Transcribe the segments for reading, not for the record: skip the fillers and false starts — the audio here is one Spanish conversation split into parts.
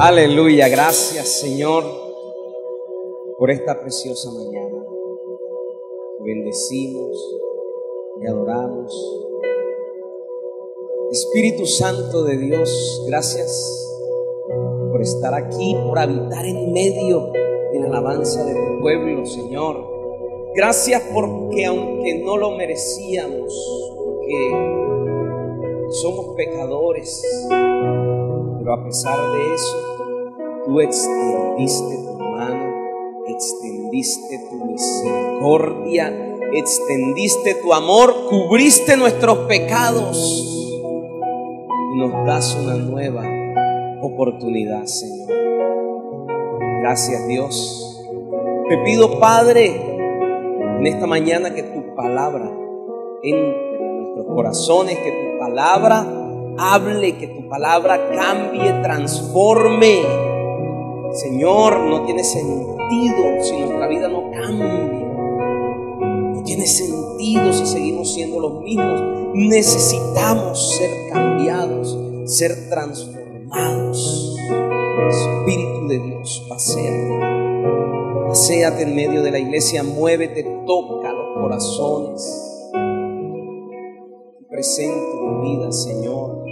Aleluya, gracias Señor por esta preciosa mañana. Te bendecimos, te adoramos. Espíritu Santo de Dios, gracias por estar aquí, por habitar en medio de la alabanza de tu pueblo, Señor. Gracias porque aunque no lo merecíamos, porque somos pecadores, pero a pesar de eso, tú extendiste tu mano, extendiste tu misericordia, extendiste tu amor, cubriste nuestros pecados y nos das una nueva oportunidad, Señor. Gracias, Dios. Te pido, Padre, en esta mañana que tu palabra entre en nuestros corazones, que tu palabra hable, que tu palabra cambie, transforme. Señor, no tiene sentido si nuestra vida no cambia. No tiene sentido si seguimos siendo los mismos. Necesitamos ser cambiados, ser transformados. Espíritu de Dios, paséate en medio de la iglesia, muévete, toca los corazones. Y presento mi vida, Señor.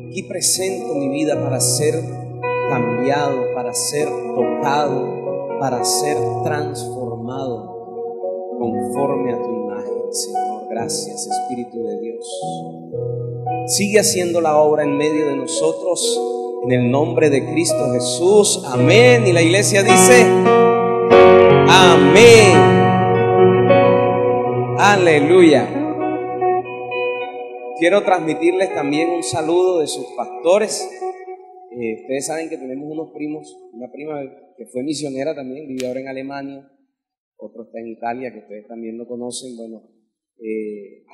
Aquí presento mi vida para ser cambiado, para ser tocado, para ser transformado conforme a tu imagen, Señor. Gracias, Espíritu de Dios. Sigue haciendo la obra en medio de nosotros, en el nombre de Cristo Jesús. Amén. Y la iglesia dice: amén. Aleluya. Quiero transmitirles también un saludo de sus pastores. Ustedes saben que tenemos unos primos, una prima que fue misionera también, vive ahora en Alemania, otro está en Italia, que ustedes también lo conocen. Bueno,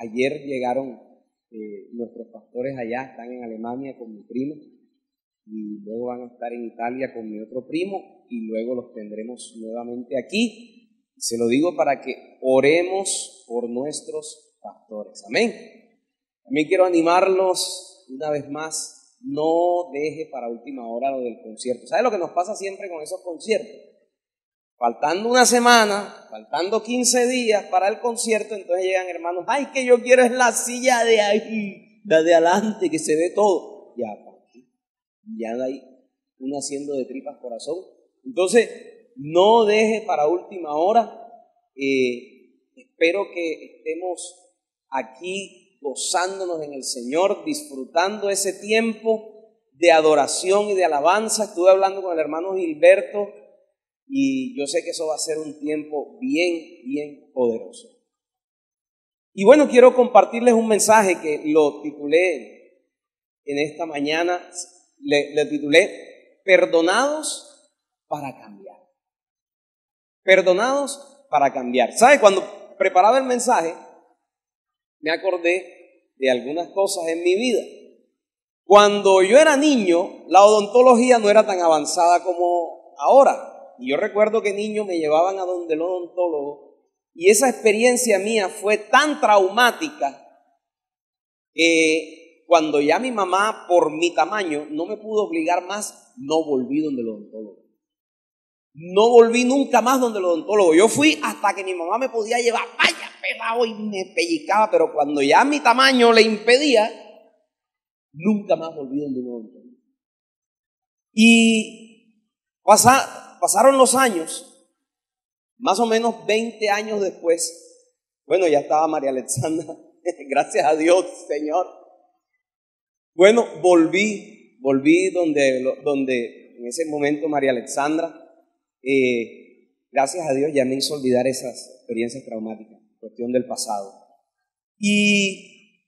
ayer llegaron nuestros pastores allá, están en Alemania con mi prima, y luego van a estar en Italia con mi otro primo, y luego los tendremos nuevamente aquí. Se lo digo para que oremos por nuestros pastores. Amén. También quiero animarlos una vez más: no deje para última hora lo del concierto. ¿Sabe lo que nos pasa siempre con esos conciertos? Faltando una semana, faltando 15 días para el concierto, entonces llegan hermanos: ay, que yo quiero es la silla de ahí, la de adelante, que se ve todo. Ya de ahí uno haciendo de tripas corazón. Entonces, no deje para última hora. Espero que estemos aquí gozándonos en el Señor, disfrutando ese tiempo de adoración y de alabanza. Estuve hablando con el hermano Gilberto y yo sé que eso va a ser un tiempo bien poderoso. Y bueno, quiero compartirles un mensaje que lo titulé en esta mañana, le titulé Perdonados para cambiar. Perdonados para cambiar. ¿Sabe? Cuando preparaba el mensaje, me acordé de algunas cosas en mi vida. Cuando yo era niño, la odontología no era tan avanzada como ahora. Y yo recuerdo que niños me llevaban a donde el odontólogo, y esa experiencia mía fue tan traumática que cuando ya mi mamá, por mi tamaño, no me pudo obligar más, no volví donde el odontólogo. No volví nunca más donde el odontólogo. Yo fui hasta que mi mamá me podía llevar, vaya pelado, y me pellizcaba, pero cuando ya mi tamaño le impedía, nunca más volví donde un odontólogo. Y pasaron los años, más o menos 20 años después. Bueno, ya estaba María Alexandra, gracias a Dios, Señor. Bueno, volví donde en ese momento María Alexandra, gracias a Dios, ya me hizo olvidar esas experiencias traumáticas, cuestión del pasado. Y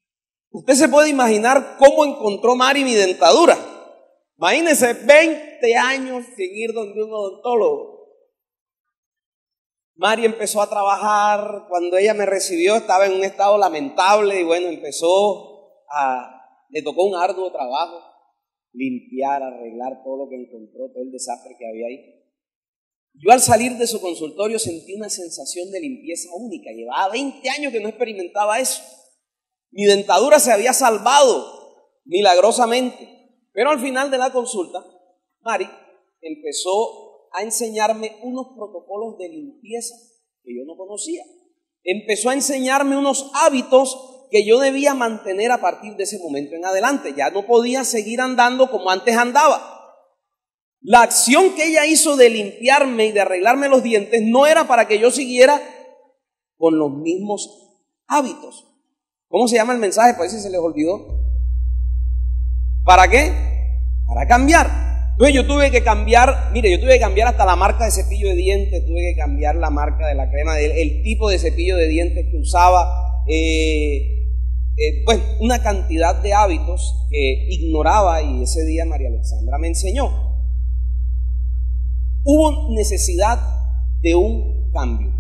usted se puede imaginar cómo encontró Mari mi dentadura. Imagínense 20 años sin ir donde un odontólogo. Mari empezó a trabajar. Cuando ella me recibió estaba en un estado lamentable y bueno, le tocó un arduo trabajo, limpiar, arreglar todo lo que encontró, todo el desastre que había ahí. Yo al salir de su consultorio sentí una sensación de limpieza única. Llevaba 20 años que no experimentaba eso. Mi dentadura se había salvado milagrosamente. Pero al final de la consulta, Mari empezó a enseñarme unos protocolos de limpieza que yo no conocía. Empezó a enseñarme unos hábitos que yo debía mantener a partir de ese momento en adelante. Ya no podía seguir andando como antes andaba. La acción que ella hizo de limpiarme y de arreglarme los dientes no era para que yo siguiera con los mismos hábitos. ¿Cómo se llama el mensaje? Pues si se les olvidó. ¿Para qué? Para cambiar. Entonces yo tuve que cambiar, mire, yo tuve que cambiar hasta la marca de cepillo de dientes, tuve que cambiar la marca de la crema, el tipo de cepillo de dientes que usaba, bueno, una cantidad de hábitos que ignoraba, y ese día María Alexandra me enseñó. Hubo necesidad de un cambio.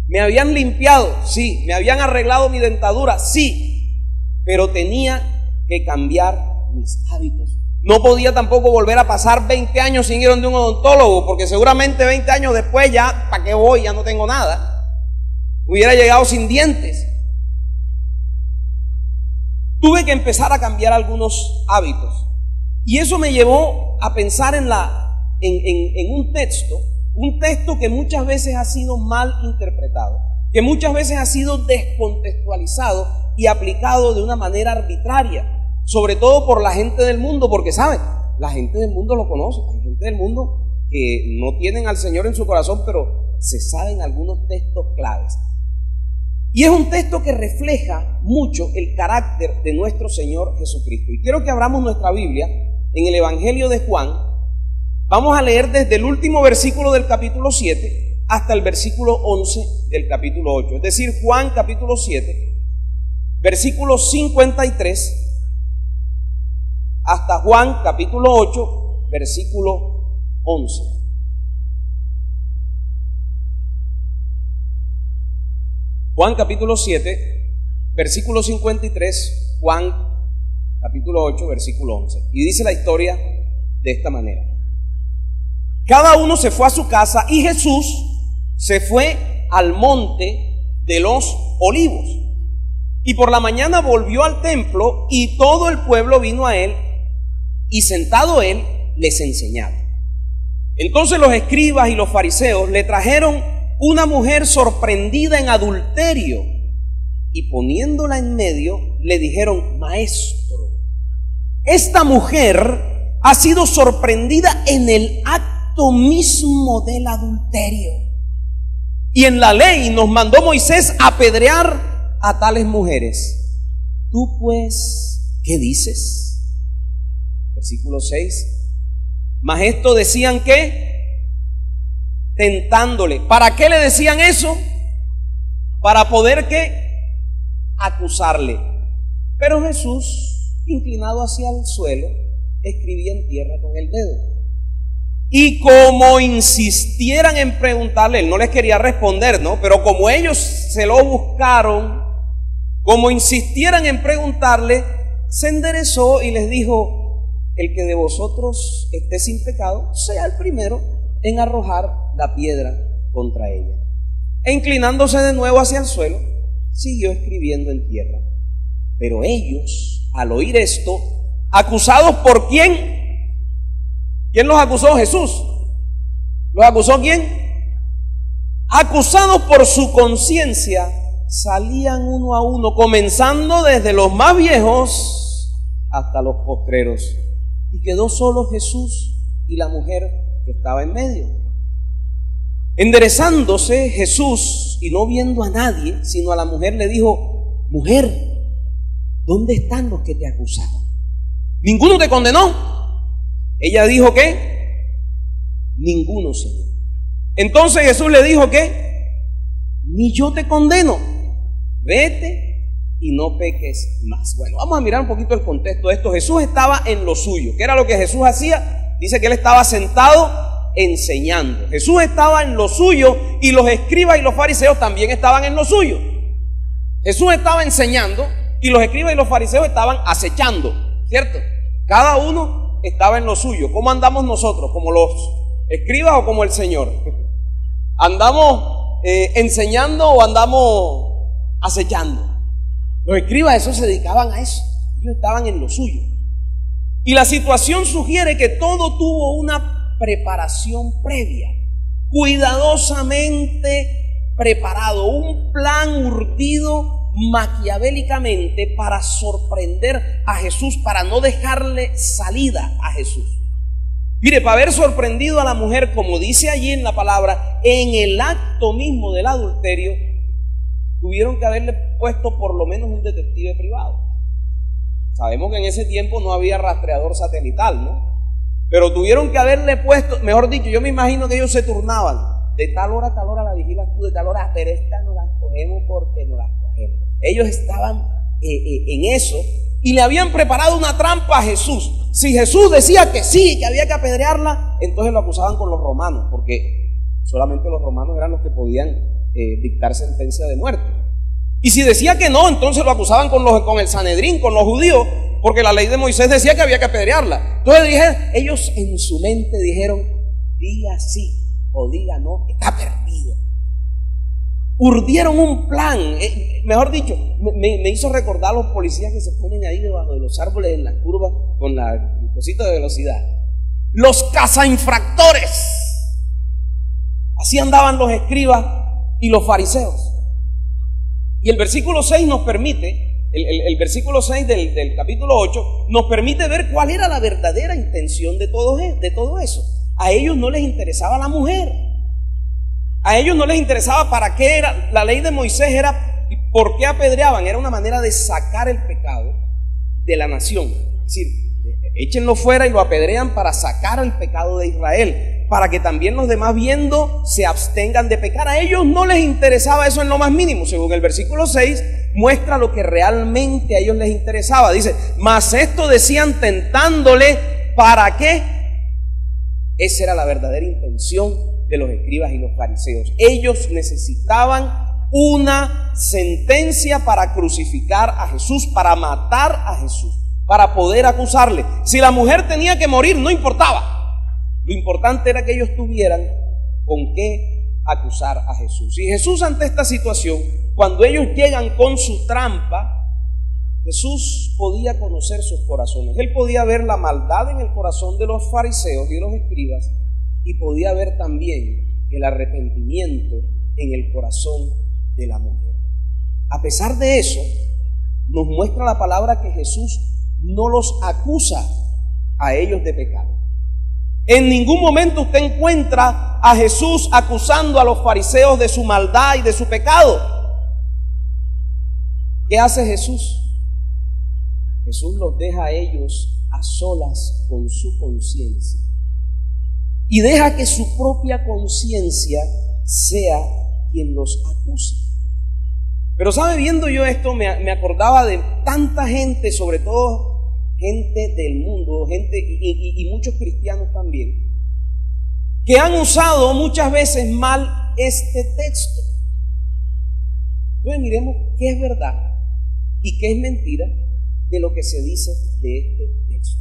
¿Me habían limpiado? Sí. ¿Me habían arreglado mi dentadura? Sí. Pero tenía que cambiar mis hábitos. No podía tampoco volver a pasar 20 años sin ir donde un odontólogo, porque seguramente 20 años después ya, ¿para qué voy? Ya no tengo nada. Hubiera llegado sin dientes. Tuve que empezar a cambiar algunos hábitos. Y eso me llevó a pensar en un texto que muchas veces ha sido mal interpretado, que muchas veces ha sido descontextualizado y aplicado de una manera arbitraria, sobre todo por la gente del mundo, porque saben, la gente del mundo lo conoce, hay gente del mundo que no tienen al Señor en su corazón, pero se saben algunos textos claves. Y es un texto que refleja mucho el carácter de nuestro Señor Jesucristo. Y quiero que abramos nuestra Biblia en el Evangelio de Juan. Vamos a leer desde el último versículo del capítulo 7 hasta el versículo 11 del capítulo 8. Es decir, Juan capítulo 7, versículo 53 hasta Juan capítulo 8, versículo 11. Juan capítulo 7, versículo 53, Juan capítulo 8, versículo 11. Y dice la historia de esta manera. Cada uno se fue a su casa y Jesús se fue al monte de los olivos. Y por la mañana volvió al templo y todo el pueblo vino a él y sentado él les enseñaba. Entonces los escribas y los fariseos le trajeron una mujer sorprendida en adulterio y poniéndola en medio le dijeron: Maestro, esta mujer ha sido sorprendida en el acto mismo del adulterio. Y en la ley nos mandó Moisés apedrear a tales mujeres. ¿Tú pues qué dices? Versículo 6. Mas esto decían que tentándole. ¿Para qué le decían eso? Para poder ¿qué? Acusarle. Pero Jesús, inclinado hacia el suelo, escribía en tierra con el dedo. Y como insistieran en preguntarle, él no les quería responder, ¿no? Pero como ellos se lo buscaron, como insistieran en preguntarle, se enderezó y les dijo: el que de vosotros esté sin pecado, sea el primero en arrojar la piedra contra ella. E inclinándose de nuevo hacia el suelo, siguió escribiendo en tierra. Pero ellos, al oír esto, acusados por ¿quién? ¿Quién los acusó? Jesús. ¿Los acusó quién? Acusados por su conciencia, salían uno a uno, comenzando desde los más viejos hasta los postreros. Y quedó solo Jesús y la mujer que estaba en medio. Enderezándose Jesús y no viendo a nadie, sino a la mujer, le dijo: Mujer, ¿dónde están los que te acusaban? ¿Ninguno te condenó? Ella dijo que ninguno, Señor. Entonces Jesús le dijo que ni yo te condeno, vete y no peques más. Bueno, vamos a mirar un poquito el contexto de esto. Jesús estaba en lo suyo. ¿Qué era lo que Jesús hacía? Dice que él estaba sentado enseñando. Jesús estaba en lo suyo y los escribas y los fariseos también estaban en lo suyo. Jesús estaba enseñando y los escribas y los fariseos estaban acechando, ¿cierto? Cada uno estaba en lo suyo. ¿Cómo andamos nosotros? ¿Como los escribas o como el Señor? ¿Andamos enseñando o andamos acechando? Los escribas, eso se dedicaban a eso. Ellos estaban en lo suyo. Y la situación sugiere que todo tuvo una preparación previa, cuidadosamente preparado, un plan urdido maquiavélicamente para sorprender a Jesús, para no dejarle salida a Jesús. Mire, para haber sorprendido a la mujer, como dice allí en la palabra, en el acto mismo del adulterio, tuvieron que haberle puesto por lo menos un detective privado. Sabemos que en ese tiempo no había rastreador satelital, ¿no? Pero tuvieron que haberle puesto, mejor dicho, yo me imagino que ellos se turnaban. De tal hora a tal hora la vigilas tú, de tal hora, pero esta no la cogemos porque no la cogemos. Ellos estaban en eso y le habían preparado una trampa a Jesús. Si Jesús decía que sí, que había que apedrearla, entonces lo acusaban con los romanos, porque solamente los romanos eran los que podían dictar sentencia de muerte. Y si decía que no, entonces lo acusaban con el Sanedrín, con los judíos, porque la ley de Moisés decía que había que apedrearla. Entonces ellos en su mente dijeron, diga sí o diga no, está perdido. Urdieron un plan, mejor dicho, me hizo recordar a los policías que se ponen ahí debajo de los árboles en las curvas con el cosito de velocidad. Los cazainfractores. Así andaban los escribas y los fariseos. Y el versículo 6 nos permite, el versículo 6 del capítulo 8, nos permite ver cuál era la verdadera intención de todo eso. A ellos no les interesaba la mujer. A ellos no les interesaba para qué era. La ley de Moisés era, ¿por qué apedreaban? Era una manera de sacar el pecado de la nación. Es decir, échenlo fuera y lo apedrean para sacar el pecado de Israel, para que también los demás viendo se abstengan de pecar. A ellos no les interesaba eso en lo más mínimo. Según el versículo 6 muestra lo que realmente a ellos les interesaba. Dice, mas esto decían tentándole, ¿para qué? Esa era la verdadera intención de los escribas y los fariseos. Ellos necesitaban una sentencia para crucificar a Jesús, para matar a Jesús, para poder acusarle. Si la mujer tenía que morir, no importaba. Lo importante era que ellos tuvieran con qué acusar a Jesús. Y Jesús, ante esta situación, cuando ellos llegan con su trampa, Jesús podía conocer sus corazones. Él podía ver la maldad en el corazón de los fariseos y de los escribas, y podía ver también el arrepentimiento en el corazón de la mujer. A pesar de eso, nos muestra la palabra que Jesús no los acusa a ellos de pecado. En ningún momento usted encuentra a Jesús acusando a los fariseos de su maldad y de su pecado. ¿Qué hace Jesús? Jesús los deja a ellos a solas con su conciencia y deja que su propia conciencia sea quien los acuse. Pero sabe, viendo yo esto, me acordaba de tanta gente, sobre todo gente del mundo, gente y muchos cristianos también, que han usado muchas veces mal este texto. Entonces miremos qué es verdad y qué es mentira de lo que se dice de este texto.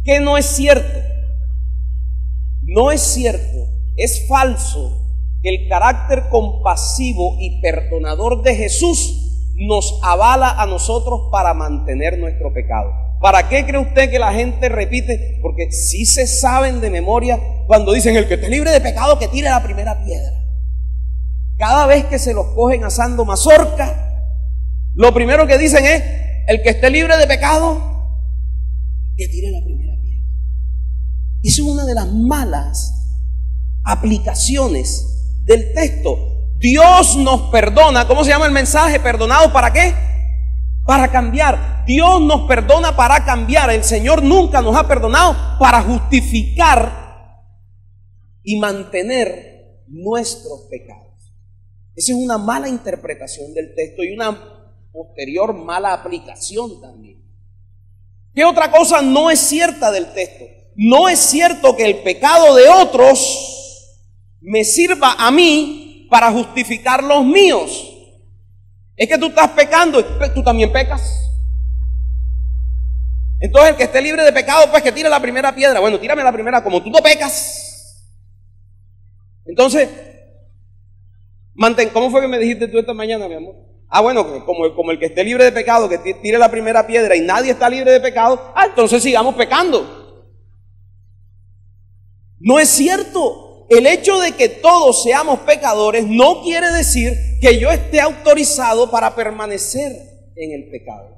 ¿Qué no es cierto? No es cierto, es falso que el carácter compasivo y perdonador de Jesús nos avala a nosotros para mantener nuestro pecado. ¿Para qué cree usted que la gente repite? Porque sí se saben de memoria cuando dicen, el que esté libre de pecado que tire la primera piedra. Cada vez que se los cogen asando mazorca, lo primero que dicen es, el que esté libre de pecado que tire la primera piedra. Esa es una de las malas aplicaciones del texto. Dios nos perdona. ¿Cómo se llama el mensaje? ¿Perdonado para qué? Para cambiar. Dios nos perdona para cambiar. El Señor nunca nos ha perdonado para justificar y mantener nuestros pecados. Esa es una mala interpretación del texto y una posterior mala aplicación también. ¿Qué otra cosa no es cierta del texto? No es cierto que el pecado de otros me sirva a mí para justificar los míos. Es que tú estás pecando, tú también pecas. Entonces el que esté libre de pecado, pues que tire la primera piedra. Bueno, tírame la primera, como tú no pecas. Entonces, ¿cómo fue que me dijiste tú esta mañana, mi amor? Ah, bueno, como el que esté libre de pecado, que tire la primera piedra y nadie está libre de pecado, entonces sigamos pecando. No es cierto. El hecho de que todos seamos pecadores no quiere decir que yo esté autorizado para permanecer en el pecado.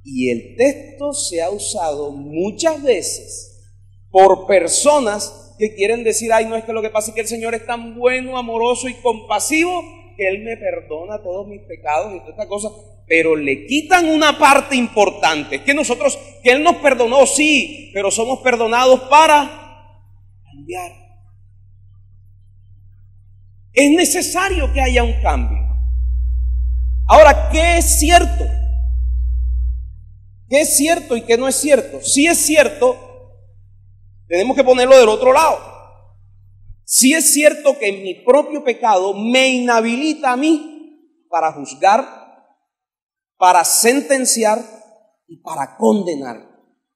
Y el texto se ha usado muchas veces por personas que quieren decir, ay, no, es que lo que pasa es que el Señor es tan bueno, amoroso y compasivo que Él me perdona todos mis pecados y todas estas cosas, pero le quitan una parte importante, que Él nos perdonó, sí, pero somos perdonados para cambiar. Es necesario que haya un cambio. Ahora, ¿qué es cierto? ¿Qué es cierto y qué no es cierto? Si es cierto, tenemos que ponerlo del otro lado. Si es cierto que mi propio pecado me inhabilita a mí para juzgar, para sentenciar y para condenar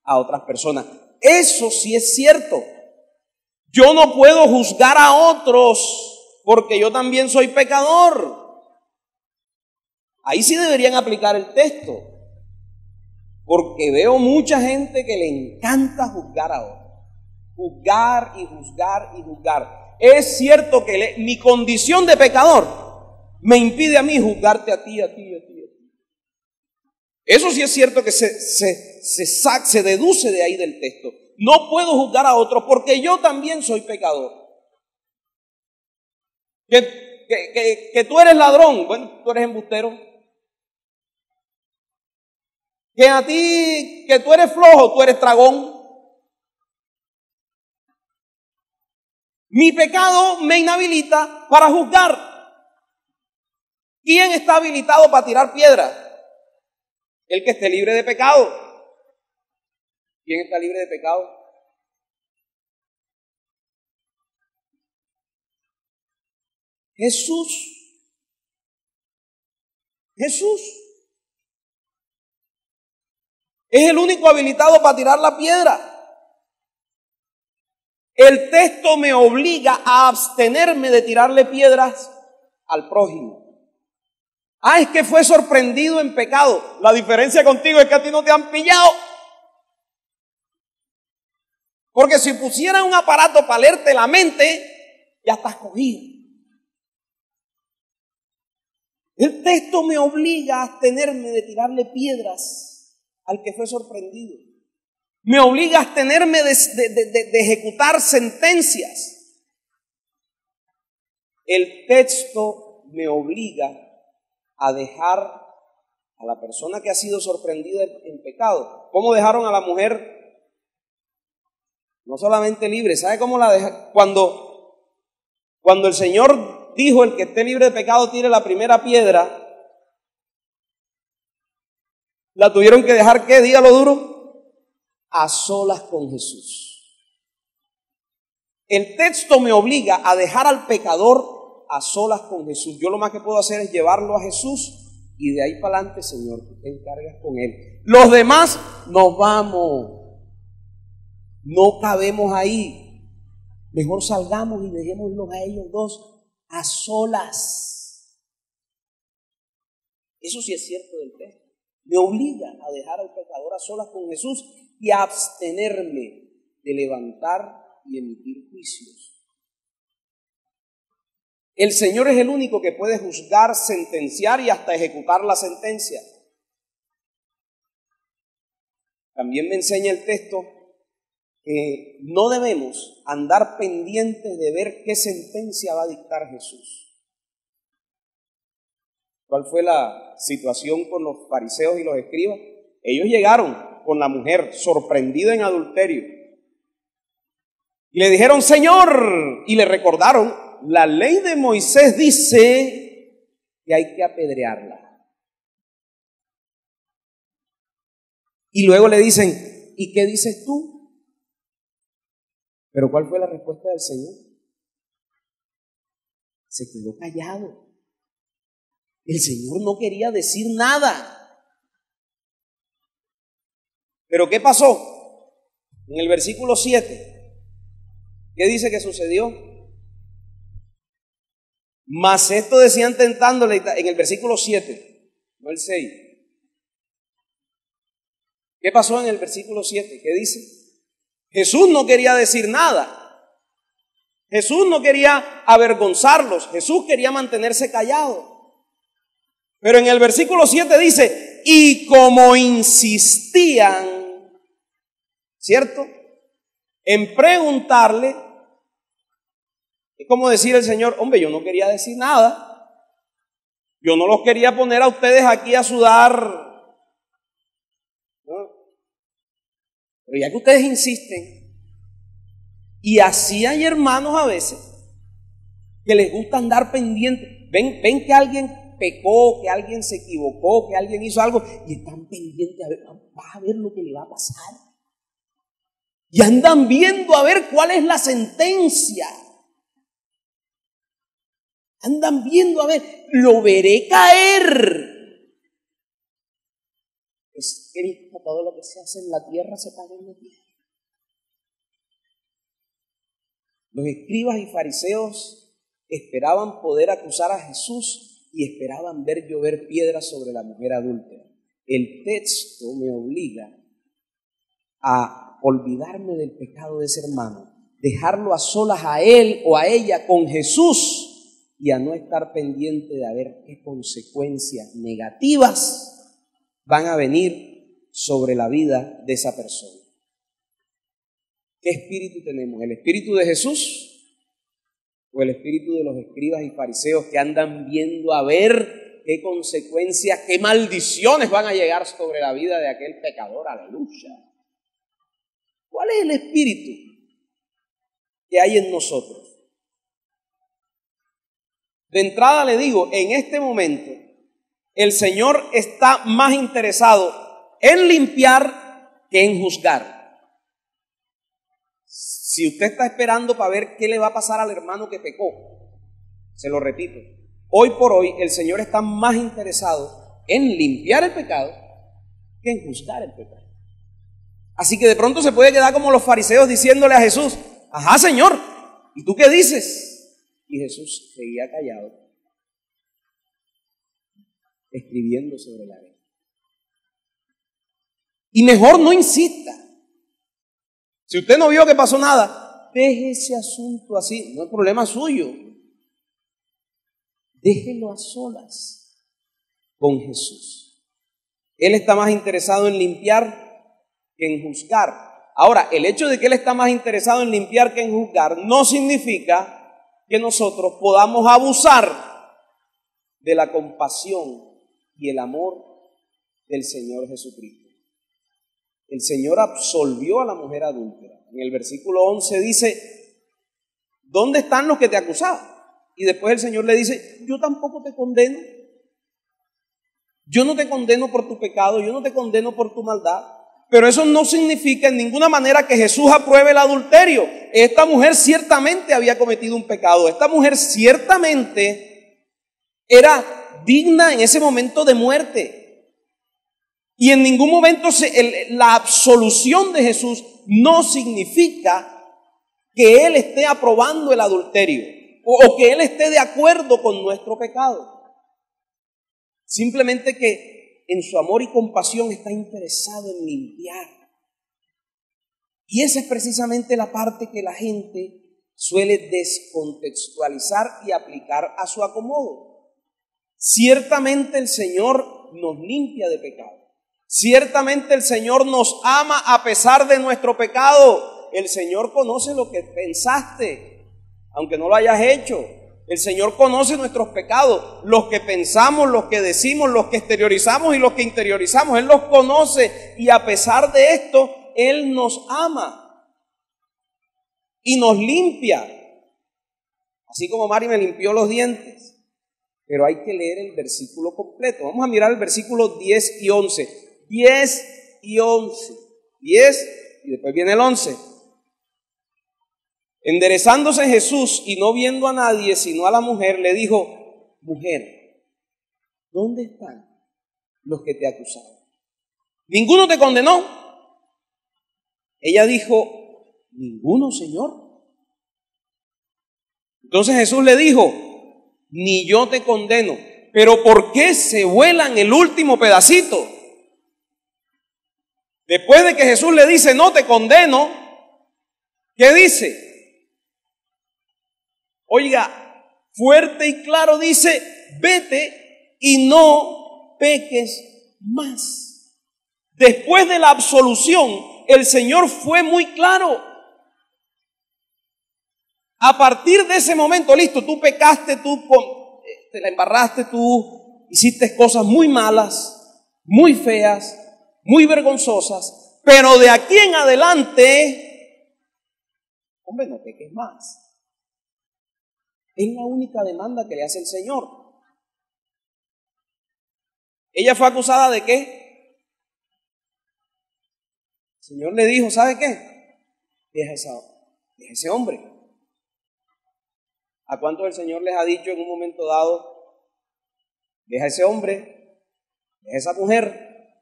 a otras personas. Eso sí es cierto. Yo no puedo juzgar a otros porque yo también soy pecador. Ahí sí deberían aplicar el texto, porque veo mucha gente que le encanta juzgar a otros. Juzgar y juzgar y juzgar. Es cierto que mi condición de pecador me impide a mí juzgarte a ti, a ti, a ti, a ti. Eso sí es cierto que se deduce de ahí del texto. No puedo juzgar a otros porque yo también soy pecador. Que tú eres ladrón, bueno, tú eres embustero. Que tú eres flojo, tú eres tragón. Mi pecado me inhabilita para juzgar. ¿Quién está habilitado para tirar piedras? El que esté libre de pecado. ¿Quién está libre de pecado? Jesús. Jesús. Es el único habilitado para tirar la piedra. El texto me obliga a abstenerme de tirarle piedras al prójimo. Ah, es que fue sorprendido en pecado. La diferencia contigo es que a ti no te han pillado. Porque si pusieran un aparato para leerte la mente, ya estás cogido. El texto me obliga a abstenerme de tirarle piedras al que fue sorprendido. Me obliga a abstenerme de ejecutar sentencias. El texto me obliga a dejar a la persona que ha sido sorprendida en pecado. ¿Cómo dejaron a la mujer? No solamente libre, ¿sabe cómo la dejaron? Cuando el Señor dijo, el que esté libre de pecado tire la primera piedra, la tuvieron que dejar, ¿qué? Dígalo duro. A solas con Jesús. El texto me obliga a dejar al pecador a solas con Jesús. Yo lo más que puedo hacer es llevarlo a Jesús y de ahí para adelante, Señor, tú te encargas con Él. Los demás nos vamos. No cabemos ahí. Mejor salgamos y dejémoslos a ellos dos a solas. Eso sí es cierto del texto. Me obliga a dejar al pecador a solas con Jesús y a abstenerme de levantar y emitir juicios. El Señor es el único que puede juzgar, sentenciar y hasta ejecutar la sentencia. También me enseña el texto que no debemos andar pendientes de ver qué sentencia va a dictar Jesús. ¿Cuál fue la situación con los fariseos y los escribas? Ellos llegaron con la mujer sorprendida en adulterio y le dijeron, Señor, y le recordaron, la ley de Moisés dice que hay que apedrearla. Y luego le dicen, ¿y qué dices tú? Pero ¿cuál fue la respuesta del Señor? Se quedó callado. El Señor no quería decir nada. ¿Pero qué pasó? En el versículo 7, ¿qué dice que sucedió? Mas esto decían tentándole, en el versículo 7, no el 6. ¿Qué pasó en el versículo 7? ¿Qué dice? Jesús no quería decir nada. Jesús no quería avergonzarlos. Jesús quería mantenerse callado. Pero en el versículo 7 dice, y como insistían, ¿cierto?, en preguntarle, es como decir el Señor, hombre, yo no quería decir nada. Yo no los quería poner a ustedes aquí a sudar. ¿No? Pero ya que ustedes insisten, y así hay hermanos a veces que les gusta andar pendientes. Ven que alguien pecó, que alguien se equivocó, que alguien hizo algo, y están pendientes a ver, vas a ver lo que le va a pasar. Y andan viendo a ver cuál es la sentencia. Andan viendo a ver, lo veré caer. Es Cristo, todo lo que se hace en la tierra se paga en la tierra. Los escribas y fariseos esperaban poder acusar a Jesús y esperaban ver llover piedras sobre la mujer adúltera. El texto me obliga a olvidarme del pecado de ese hermano, dejarlo a solas a él o a ella con Jesús y a no estar pendiente de ver qué consecuencias negativas van a venir sobre la vida de esa persona. ¿Qué espíritu tenemos? ¿El espíritu de Jesús o el espíritu de los escribas y fariseos que andan viendo a ver qué consecuencias, qué maldiciones van a llegar sobre la vida de aquel pecador? Aleluya. ¿Cuál es el espíritu que hay en nosotros? De entrada le digo, en este momento el Señor está más interesado en limpiar que en juzgar. Si usted está esperando para ver qué le va a pasar al hermano que pecó, se lo repito, hoy por hoy el Señor está más interesado en limpiar el pecado que en juzgar el pecado. Así que de pronto se puede quedar como los fariseos diciéndole a Jesús, ajá, Señor, ¿y tú qué dices? Y Jesús seguía callado, escribiendo sobre la arena. Y mejor no insista. Si usted no vio que pasó nada, deje ese asunto así, no es problema suyo. Déjelo a solas con Jesús. Él está más interesado en limpiar que en juzgar. Ahora, el hecho de que Él está más interesado en limpiar que en juzgar no significa que nosotros podamos abusar de la compasión y el amor del Señor Jesucristo. El Señor absolvió a la mujer adúltera. En el versículo 11 dice, ¿dónde están los que te acusaban? Y después el Señor le dice, yo tampoco te condeno. Yo no te condeno por tu pecado, yo no te condeno por tu maldad. Pero eso no significa en ninguna manera que Jesús apruebe el adulterio. Esta mujer ciertamente había cometido un pecado. Esta mujer ciertamente era digna en ese momento de muerte. Y en ningún momento la absolución de Jesús no significa que Él esté aprobando el adulterio o que Él esté de acuerdo con nuestro pecado. Simplemente que en su amor y compasión está interesado en limpiar. Y esa es precisamente la parte que la gente suele descontextualizar y aplicar a su acomodo. Ciertamente el Señor nos limpia de pecado. Ciertamente el Señor nos ama a pesar de nuestro pecado. El Señor conoce lo que pensaste, aunque no lo hayas hecho. El Señor conoce nuestros pecados, los que pensamos, los que decimos, los que exteriorizamos y los que interiorizamos. Él los conoce y a pesar de esto, Él nos ama y nos limpia. Así como Mari me limpió los dientes. Pero hay que leer el versículo completo. Vamos a mirar el versículo 10 y 11. 10 y 11. 10 y después viene el 11. Enderezándose Jesús y no viendo a nadie sino a la mujer, le dijo, mujer, ¿dónde están los que te acusaron? ¿Ninguno te condenó? Ella dijo, ninguno, Señor. Entonces Jesús le dijo, ni yo te condeno, Pero ¿por qué se vuelan el último pedacito? Después de que Jesús le dice, no te condeno, ¿qué dice? Oiga, fuerte y claro dice, vete y no peques más. Después de la absolución, el Señor fue muy claro. A partir de ese momento, listo, tú pecaste, tú te la embarraste, tú hiciste cosas muy malas, muy feas, muy vergonzosas, pero de aquí en adelante, hombre, no peques más. Es la única demanda que le hace el Señor. ¿Ella fue acusada de qué? El Señor le dijo, ¿sabe qué? Deja ese hombre. ¿A cuántos el Señor les ha dicho en un momento dado, deja ese hombre, deja esa mujer,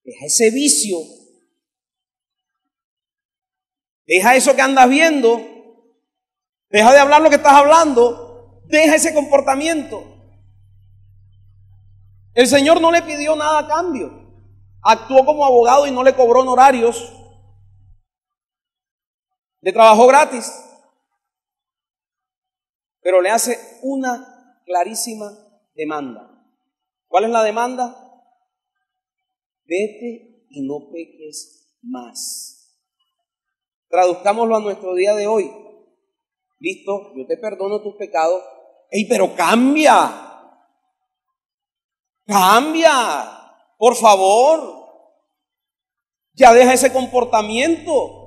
deja ese vicio, deja eso que andas viendo, deja de hablar lo que estás hablando, deja ese comportamiento? El Señor no le pidió nada a cambio, actuó como abogado y no le cobró honorarios, le trabajó gratis. Pero le hace una clarísima demanda. ¿Cuál es la demanda? Vete y no peques más. Traduzcámoslo a nuestro día de hoy. Listo, yo te perdono tus pecados. ¡Ey, pero cambia! ¡Cambia! Por favor. Ya deja ese comportamiento.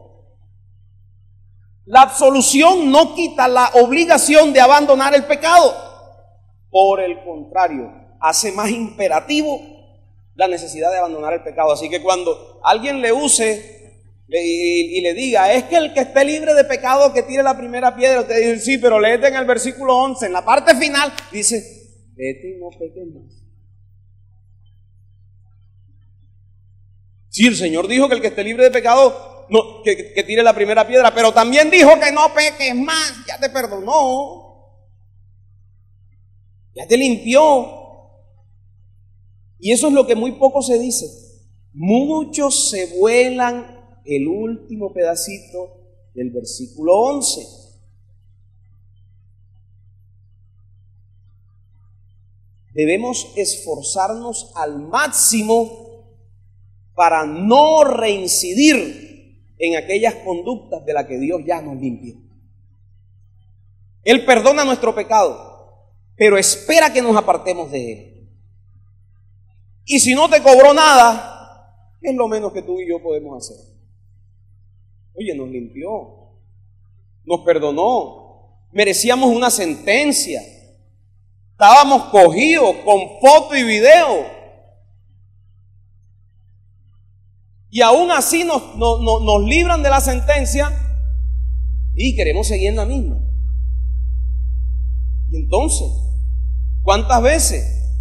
La absolución no quita la obligación de abandonar el pecado. Por el contrario, hace más imperativo la necesidad de abandonar el pecado. Así que cuando alguien le use y le diga, es que el que esté libre de pecado que tire la primera piedra, usted dice, sí, pero léete en el versículo 11, en la parte final, dice, vete y no peques más. Sí, el Señor dijo que el que esté libre de pecado no, que tire la primera piedra, pero también dijo que no peques más. Ya te perdonó, ya te limpió. Y eso es lo que muy poco se dice. Muchos se vuelan el último pedacito del versículo 11. Debemos esforzarnos al máximo para no reincidir en aquellas conductas de las que Dios ya nos limpió. Él perdona nuestro pecado, pero espera que nos apartemos de él. Y si no te cobró nada, ¿qué es lo menos que tú y yo podemos hacer? Oye, nos limpió, nos perdonó, merecíamos una sentencia, estábamos cogidos con foto y video. Y aún así nos libran de la sentencia y queremos seguir en la misma. Y entonces, ¿cuántas veces?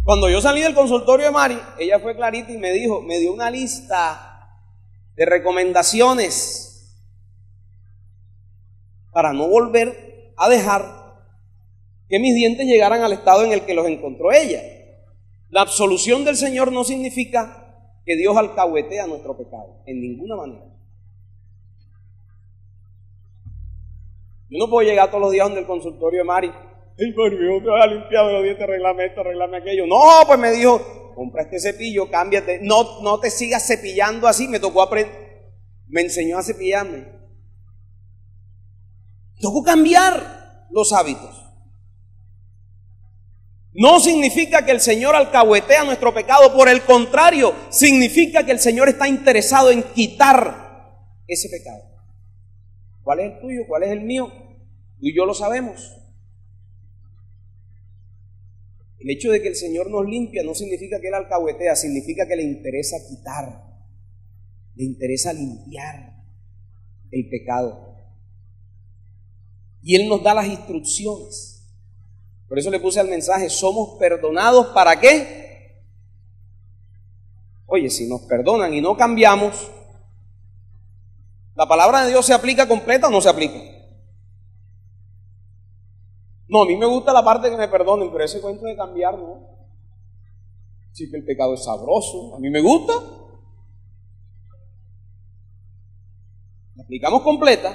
Cuando yo salí del consultorio de Mari, ella fue clarita y me dio una lista de recomendaciones para no volver a dejar que mis dientes llegaran al estado en el que los encontró ella. La absolución del Señor no significa que Dios alcahuetea nuestro pecado, en ninguna manera. Yo no puedo llegar todos los días donde el consultorio de Mari, ¡ay, Mari, te vas a limpiar los dientes, arreglame esto, arreglame aquello! No, pues me dijo, compra este cepillo, cámbiate, no te sigas cepillando así. Me tocó aprender, me enseñó a cepillarme. Tocó cambiar los hábitos. No significa que el Señor alcahuetea nuestro pecado, por el contrario, significa que el Señor está interesado en quitar ese pecado. ¿Cuál es el tuyo? ¿Cuál es el mío? Tú y yo lo sabemos. El hecho de que el Señor nos limpia no significa que Él alcahuetea, significa que le interesa quitar, le interesa limpiar el pecado. Y Él nos da las instrucciones. Por eso le puse al mensaje, somos perdonados, ¿para qué? Oye, si nos perdonan y no cambiamos, ¿la palabra de Dios se aplica completa o no se aplica? No, a mí me gusta la parte que me perdonen, pero ese cuento de cambiar, no. Sí que el pecado es sabroso, a mí me gusta. ¿La aplicamos completa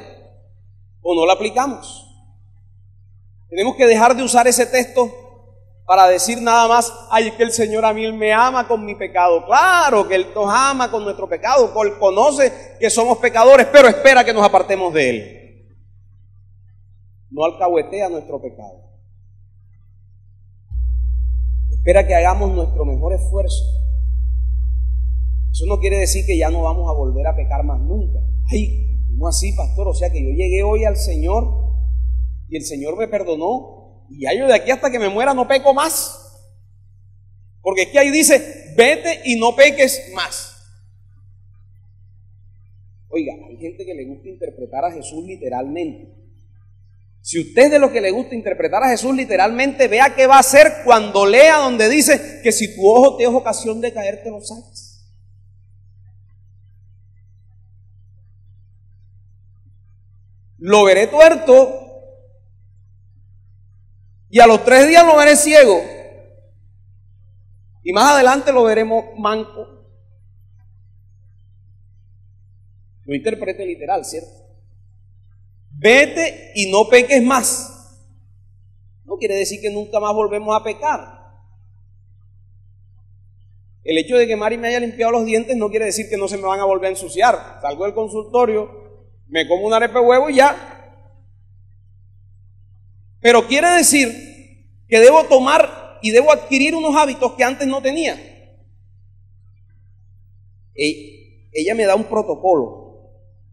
o no la aplicamos? Tenemos que dejar de usar ese texto para decir nada más, ay, es que el Señor a mí Él me ama con mi pecado. Claro que Él nos ama con nuestro pecado, Él conoce que somos pecadores, pero espera que nos apartemos de Él. No alcahuetea nuestro pecado. Espera que hagamos nuestro mejor esfuerzo. Eso no quiere decir que ya no vamos a volver a pecar más nunca. Ay, no así, pastor, o sea que yo llegué hoy al Señor y el Señor me perdonó. Y ya yo de aquí hasta que me muera no peco más. Porque es que ahí dice, vete y no peques más. Oiga, hay gente que le gusta interpretar a Jesús literalmente. Si usted es de los que le gusta interpretar a Jesús literalmente, vea qué va a hacer cuando lea donde dice que si tu ojo te es ocasión de caer, te lo saques. Lo veré tuerto y a los 3 días lo veré ciego y más adelante lo veremos manco. Lo interprete literal, ¿cierto? Vete y no peques más. No quiere decir que nunca más volvemos a pecar. El hecho de que Mari me haya limpiado los dientes no quiere decir que no se me van a volver a ensuciar. Salgo del consultorio, me como una arepa de huevo y ya. Pero quiere decir que debo tomar y debo adquirir unos hábitos que antes no tenía. Ella me da un protocolo.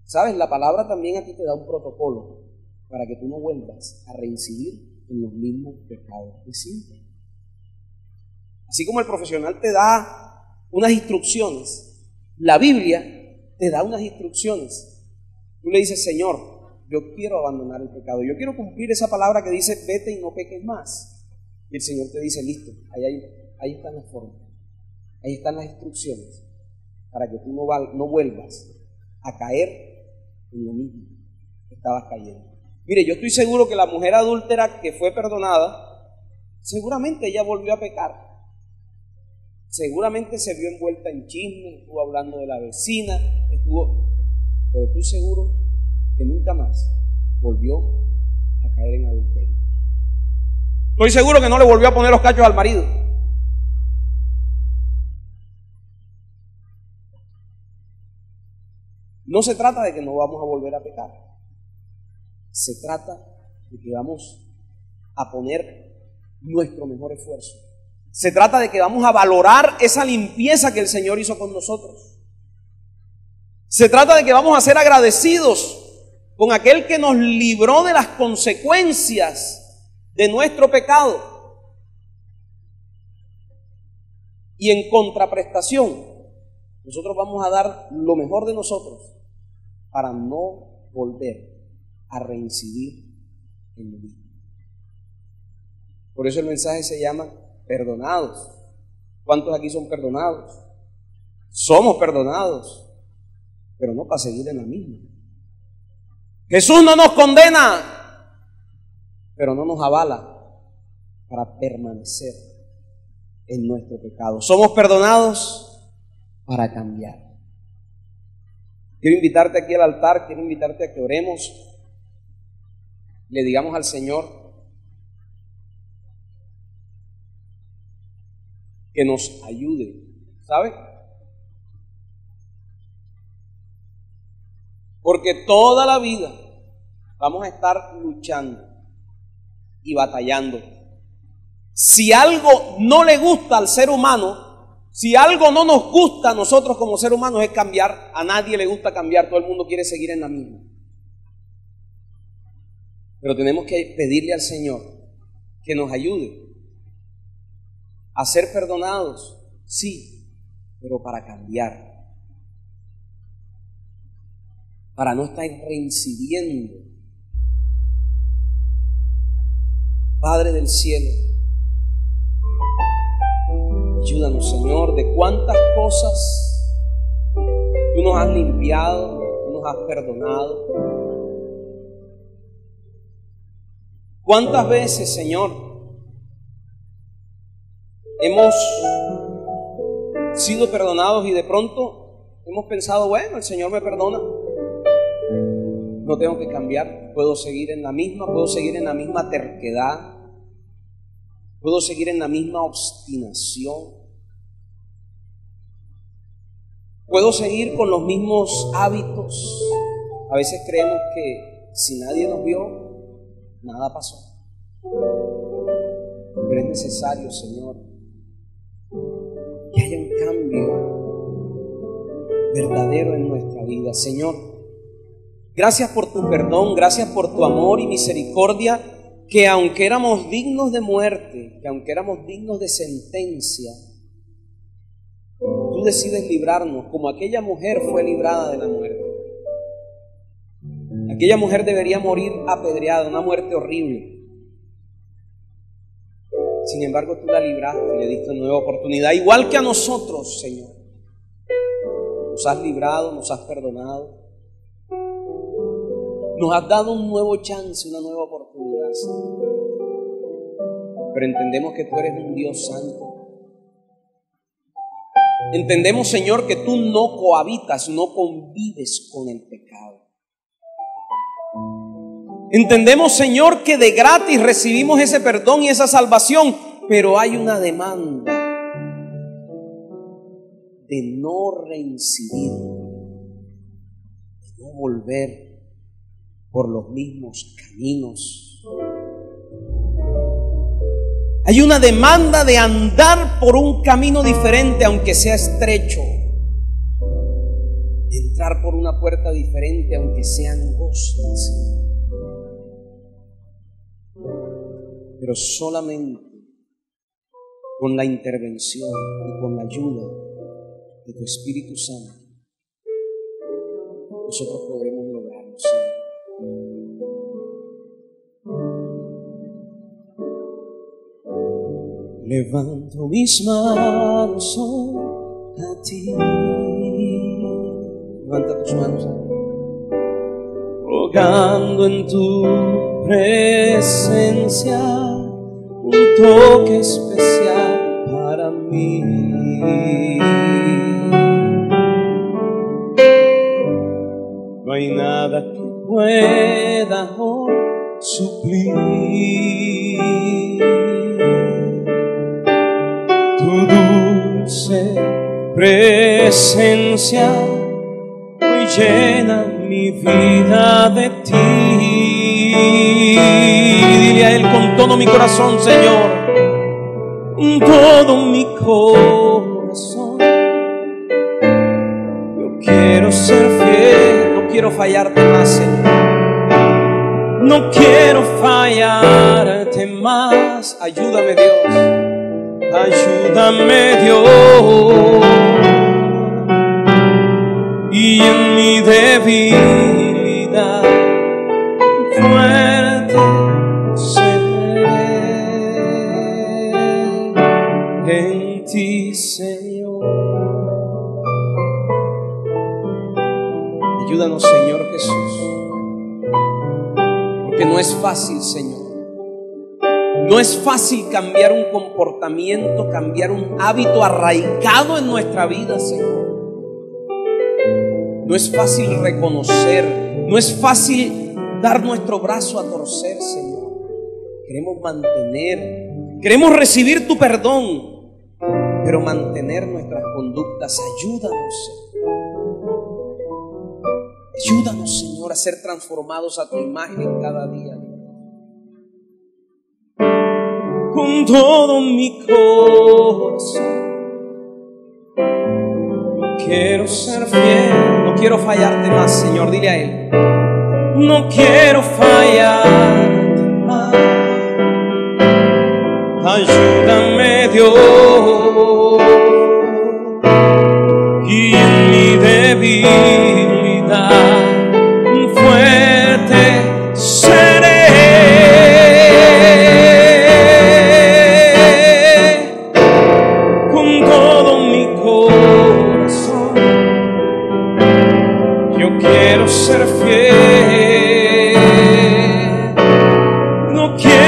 ¿Sabes? La palabra también a ti te da un protocolo para que tú no vuelvas a reincidir en los mismos pecados de siempre. Así como el profesional te da unas instrucciones, la Biblia te da unas instrucciones. Tú le dices, Señor, yo quiero abandonar el pecado, yo quiero cumplir esa palabra que dice, vete y no peques más. Y el Señor te dice, listo, ahí están las formas, ahí están las instrucciones para que tú no vuelvas a caer en lo mismo que estabas cayendo. Mire, yo estoy seguro que la mujer adúltera que fue perdonada, seguramente ella volvió a pecar. Seguramente se vio envuelta en chisme, estuvo hablando de la vecina, pero estoy seguro que nunca más volvió a caer en adulterio. Estoy seguro que no le volvió a poner los cachos al marido. No se trata de que no vamos a volver a pecar. Se trata de que vamos a poner nuestro mejor esfuerzo. Se trata de que vamos a valorar esa limpieza que el Señor hizo con nosotros. Se trata de que vamos a ser agradecidos con aquel que nos libró de las consecuencias de nuestro pecado. Y en contraprestación, nosotros vamos a dar lo mejor de nosotros para no volver a reincidir en lo mismo. Por eso el mensaje se llama perdonados. ¿Cuántos aquí son perdonados? Somos perdonados, pero no para seguir en la misma. Jesús no nos condena, pero no nos avala para permanecer en nuestro pecado. Somos perdonados para cambiar. Quiero invitarte aquí al altar, quiero invitarte a que oremos, le digamos al Señor que nos ayude, ¿sabe? Porque toda la vida vamos a estar luchando y batallando. Si algo no le gusta al ser humano, si algo no nos gusta a nosotros como seres humanos, es cambiar. A nadie le gusta cambiar, todo el mundo quiere seguir en la misma. Pero tenemos que pedirle al Señor que nos ayude a ser perdonados, sí, pero para cambiar, para no estar reincidiendo. Padre del cielo, ayúdanos, Señor, de cuántas cosas tú nos has limpiado, tú nos has perdonado. ¿Cuántas veces, Señor, hemos sido perdonados y de pronto hemos pensado, bueno, el Señor me perdona, no tengo que cambiar, puedo seguir en la misma terquedad, puedo seguir en la misma obstinación, puedo seguir con los mismos hábitos? A veces creemos que si nadie nos vio, nada pasó. Pero es necesario, Señor, que haya un cambio verdadero en nuestra vida. Señor, gracias por tu perdón, gracias por tu amor y misericordia, que aunque éramos dignos de muerte, que aunque éramos dignos de sentencia, tú decides librarnos, como aquella mujer fue librada de la muerte. Aquella mujer debería morir apedreada, una muerte horrible. Sin embargo, tú la libraste y le diste una nueva oportunidad, igual que a nosotros, Señor. Nos has librado, nos has perdonado, nos has dado un nuevo chance, una nueva oportunidad, Señor. Pero entendemos que tú eres un Dios santo. Entendemos, Señor, que tú no cohabitas, no convives con el pecado. Entendemos, Señor, que de gratis recibimos ese perdón y esa salvación, pero hay una demanda de no reincidir, de no volver por los mismos caminos. Hay una demanda de andar por un camino diferente, aunque sea estrecho, de entrar por una puerta diferente, aunque sea angosta, pero solamente con la intervención y con la ayuda de tu Espíritu Santo nosotros podremos lograrlo, Señor. Levanto mis manos a ti. Levanta tus manos, rogando en tu presencia un toque especial para mí. No hay nada que pueda hoy suplir tu dulce presencia. Hoy llena mi vida de ti. Dile a Él con todo mi corazón, Señor, con todo mi corazón. Yo quiero ser fiel, no quiero fallarte más, Señor. No quiero fallarte más. Ayúdame, Dios. Ayúdame, Dios. Y en mi debilidad fuerte seré en ti, Señor. Ayúdanos, Señor Jesús, porque no es fácil, Señor. No es fácil cambiar un comportamiento, cambiar un hábito arraigado en nuestra vida, Señor. No es fácil reconocer, no es fácil dar nuestro brazo a torcer, Señor. Queremos mantener, queremos recibir tu perdón, pero mantener nuestras conductas. Ayúdanos, Señor. Ayúdanos, Señor, a ser transformados a tu imagen cada día. Con todo mi corazón quiero ser fiel, no quiero fallarte más, Señor. Dile a Él, no quiero fallarte más. Ayúdame, Dios, y en mi debilidad fuerte seré. Con todo mi corazón yo quiero ser fiel, no quiero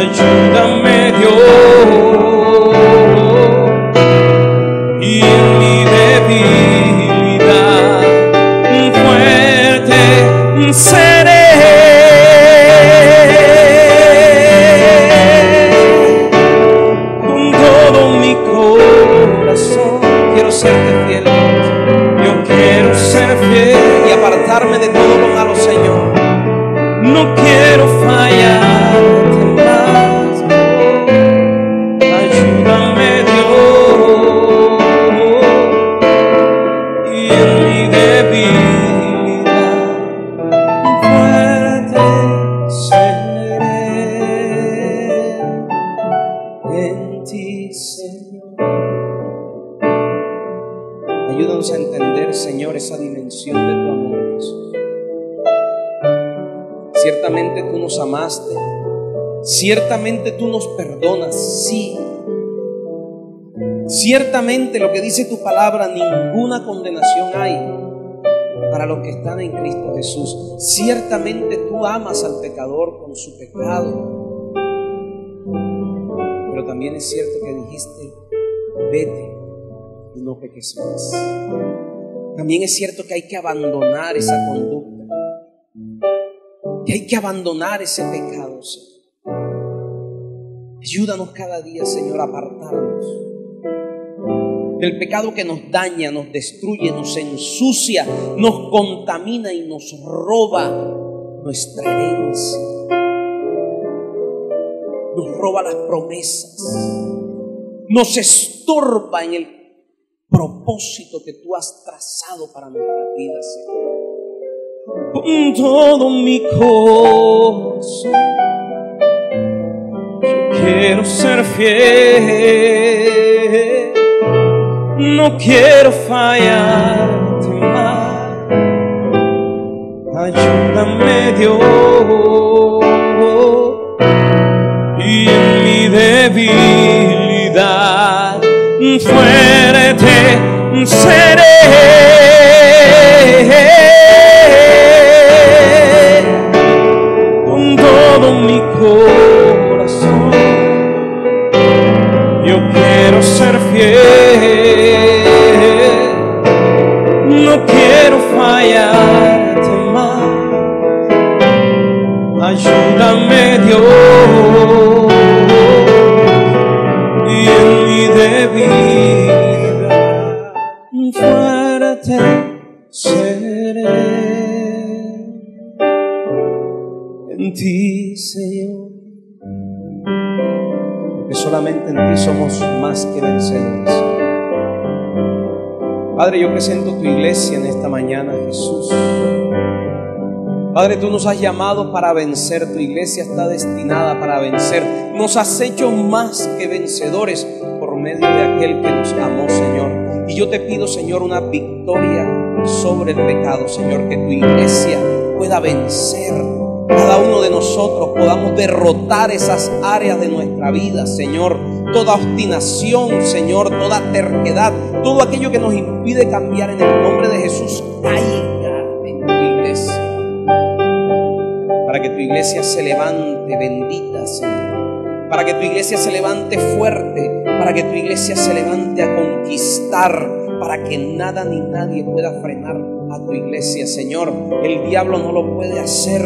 ayúdame Dios, y en mi debilidad fuerte seré. Con todo mi corazón quiero serte fiel, yo quiero ser fiel y apartarme de todo lo malo, Señor. No quiero fallarte más, ayúdame Dios, y en mi debilidad fuerte seré en ti, Señor. Ayúdanos a entender, Señor, esa dimensión de tu amor, Jesús. Ciertamente tú nos amaste, ciertamente tú nos perdonas, sí. Ciertamente lo que dice tu palabra, ninguna condenación hay para los que están en Cristo Jesús. Ciertamente tú amas al pecador con su pecado, pero también es cierto que dijiste, vete y no peques más. También es cierto que hay que abandonar esa conducta, que hay que abandonar ese pecado, Señor. Ayúdanos cada día, Señor, a apartarnos del pecado que nos daña, nos destruye, nos ensucia, nos contamina y nos roba nuestra herencia, nos roba las promesas, nos estorba en el propósito que tú has trazado para nuestras vidas, Señor. Con todo mi corazón yo quiero ser fiel, no quiero fallarte más, ayúdame Dios, y en mi debilidad fuerte seré. Con todo mi corazón yo quiero ser fiel, no quiero fallarte más, ayúdame Dios, y en mi debilidad fuerte seré en ti, Señor, porque solamente en ti somos más que vencedores. Padre, yo presento tu iglesia en esta mañana, Jesús. Padre, tú nos has llamado para vencer, tu iglesia está destinada para vencer. Nos has hecho más que vencedores por medio de aquel que nos amó, Señor. Y yo te pido, Señor, una victoria sobre el pecado, Señor, que tu iglesia pueda vencer. Cada uno de nosotros podamos derrotar esas áreas de nuestra vida, Señor. Toda obstinación, Señor, toda terquedad, todo aquello que nos impide cambiar, en el nombre de Jesús, caiga en tu iglesia. Para que tu iglesia se levante bendita, Señor. Para que tu iglesia se levante fuerte. Para que tu iglesia se levante a conquistar. Para que nada ni nadie pueda frenar a tu iglesia, Señor. El diablo no lo puede hacer,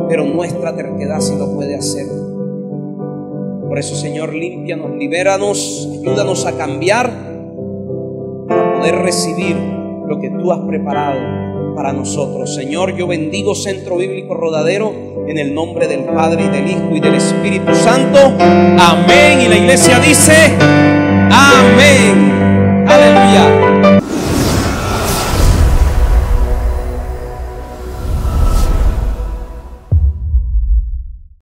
pero nuestra terquedad sí lo puede hacer. Por eso, Señor, límpianos, libéranos, ayúdanos a cambiar para poder recibir lo que tú has preparado para nosotros. Señor, yo bendigo Centro Bíblico Rodadero en el nombre del Padre, y del Hijo, y del Espíritu Santo. Amén. Y la iglesia dice amén.